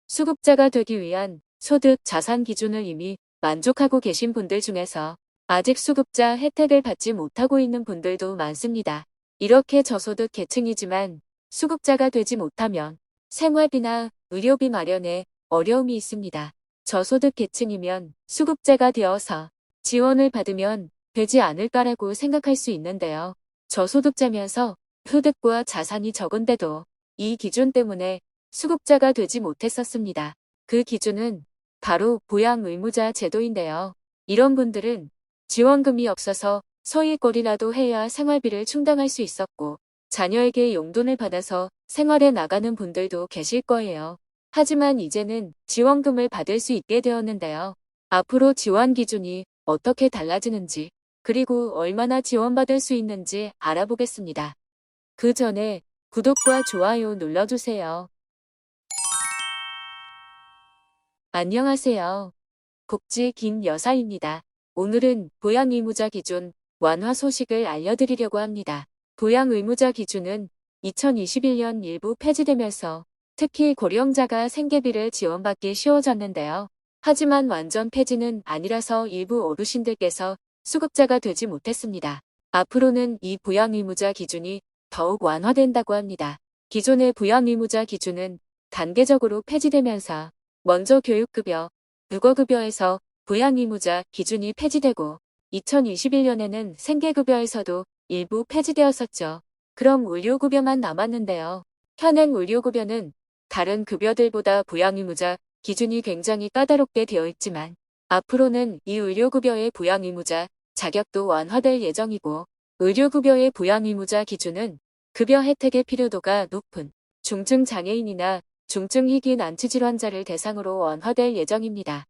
수급자가 되기 위한 소득, 자산 기준을 이미 만족하고 계신 분들 중에서 아직 수급자 혜택을 받지 못하고 있는 분들도 많습니다. 이렇게 저소득 계층이지만 수급자가 되지 못하면 생활비나 의료비 마련에 어려움이 있습니다. 저소득 계층이면 수급자가 되어서 지원을 받으면 되지 않을까라고 생각할 수 있는데요. 저소득자면서 소득과 자산이 적은데도 이 기준 때문에 수급자가 되지 못했었습니다. 그 기준은 바로 부양의무자 제도인데요. 이런 분들은 지원금이 없어서 서일거리라도 해야 생활비를 충당할 수 있었고 자녀에게 용돈을 받아서 생활해 나가는 분들도 계실 거예요. 하지만 이제는 지원금을 받을 수 있게 되었는데요. 앞으로 지원 기준이 어떻게 달라지는지 그리고 얼마나 지원받을 수 있는지 알아보겠습니다. 그 전에 구독과 좋아요 눌러주세요. 안녕하세요. 복지 김여사입니다. 오늘은 부양의무자 기준 완화 소식을 알려드리려고 합니다. 부양의무자 기준은 2021년 일부 폐지되면서 특히 고령자가 생계비를 지원받기 쉬워졌는데요. 하지만 완전 폐지는 아니라서 일부 어르신들께서 수급자가 되지 못했습니다. 앞으로는 이 부양의무자 기준이 더욱 완화된다고 합니다. 기존의 부양의무자 기준은 단계적으로 폐지되면서 먼저 교육급여, 육아급여에서 부양의무자 기준이 폐지되고 2021년에는 생계급여에서도 일부 폐지되었었죠. 그럼 의료급여만 남았는데요. 현행 의료급여는 다른 급여들보다 부양의무자 기준이 굉장히 까다롭게 되어 있지만 앞으로는 이 의료급여의 부양의무자 자격도 완화될 예정이고 의료급여의 부양의무자 기준은 급여 혜택의 필요도가 높은 중증장애인이나 중증희귀 난치질환자를 대상으로 완화될 예정입니다.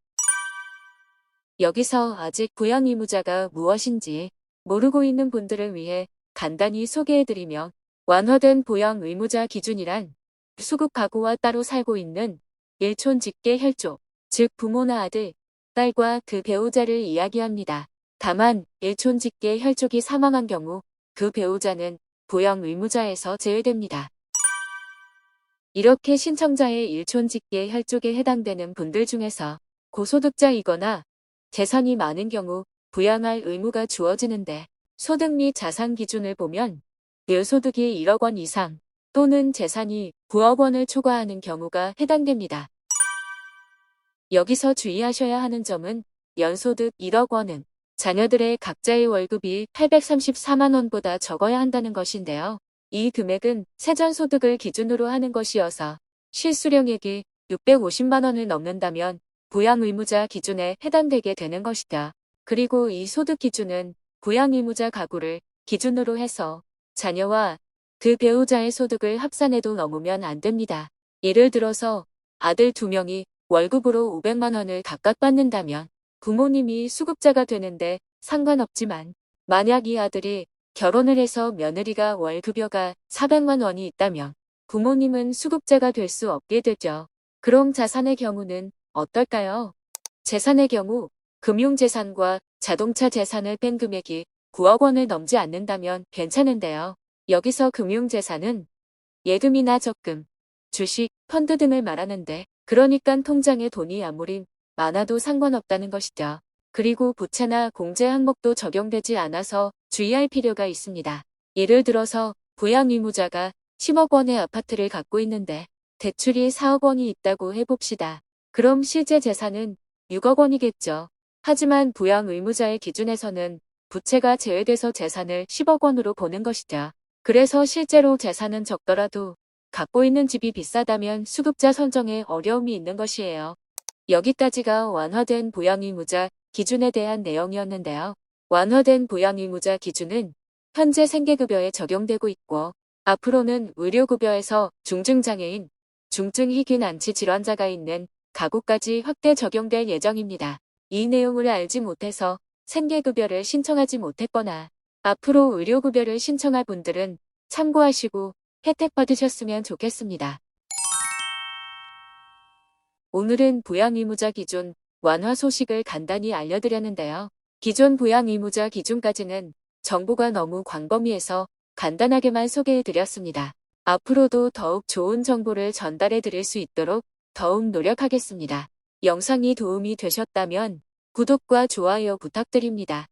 여기서 아직 부양의무자가 무엇인지 모르고 있는 분들을 위해 간단히 소개해드리며 완화된 부양의무자 기준이란 수급 가구와 따로 살고 있는 일촌 직계 혈족, 즉 부모나 아들, 딸과 그 배우자를 이야기합니다. 다만 일촌 직계 혈족이 사망한 경우 그 배우자는 부양의무자에서 제외됩니다. 이렇게 신청자의 일촌 직계 혈족에 해당되는 분들 중에서 고소득자이거나 재산이 많은 경우 부양할 의무가 주어지는데 소득 및 자산 기준을 보면 연소득이 1억 원 이상 또는 재산이 9억 원을 초과하는 경우가 해당됩니다. 여기서 주의하셔야 하는 점은 연소득 1억 원은 자녀들의 각자의 월급이 834만 원보다 적어야 한다는 것인데요. 이 금액은 세전소득을 기준으로 하는 것이어서 실수령액이 650만 원을 넘는다면 부양의무자 기준에 해당되게 되는 것이다. 그리고 이 소득 기준은 부양의무자 가구를 기준으로 해서 자녀와 그 배우자의 소득을 합산해도 넘으면 안 됩니다. 예를 들어서 아들 2명이 월급으로 500만 원을 각각 받는다면 부모님이 수급자가 되는데 상관없지만 만약 이 아들이 결혼을 해서 며느리가 월급여가 400만 원이 있다면 부모님은 수급자가 될 수 없게 되죠. 그럼 자산의 경우는 어떨까요? 재산의 경우 금융재산과 자동차 재산을 뺀 금액이 9억 원을 넘지 않는다면 괜찮은데요. 여기서 금융재산은 예금이나 적금, 주식, 펀드 등을 말하는데 그러니까 통장에 돈이 아무리 많아도 상관없다는 것이죠. 그리고 부채나 공제 항목도 적용되지 않아서 주의할 필요가 있습니다. 예를 들어서 부양의무자가 10억 원의 아파트를 갖고 있는데 대출이 4억 원이 있다고 해봅시다. 그럼 실제 재산은 6억 원이겠죠. 하지만 부양의무자의 기준에서는 부채가 제외돼서 재산을 10억 원으로 보는 것이죠. 그래서 실제로 재산은 적더라도 갖고 있는 집이 비싸다면 수급자 선정에 어려움이 있는 것이에요. 여기까지가 완화된 부양의무자 기준에 대한 내용이었는데요. 완화된 부양의무자 기준은 현재 생계급여에 적용되고 있고 앞으로는 의료급여에서 중증장애인, 중증희귀 난치 질환자가 있는 가구까지 확대 적용될 예정입니다. 이 내용을 알지 못해서 생계급여를 신청하지 못했거나 앞으로 의료급여를 신청할 분들은 참고하시고 혜택 받으셨으면 좋겠습니다. 오늘은 부양의무자 기준 완화 소식을 간단히 알려드렸는데요. 기존 부양의무자 기준까지는 정보가 너무 광범위해서 간단하게만 소개해드렸습니다. 앞으로도 더욱 좋은 정보를 전달해 드릴 수 있도록 더욱 노력하겠습니다. 영상이 도움이 되셨다면 구독과 좋아요 부탁드립니다.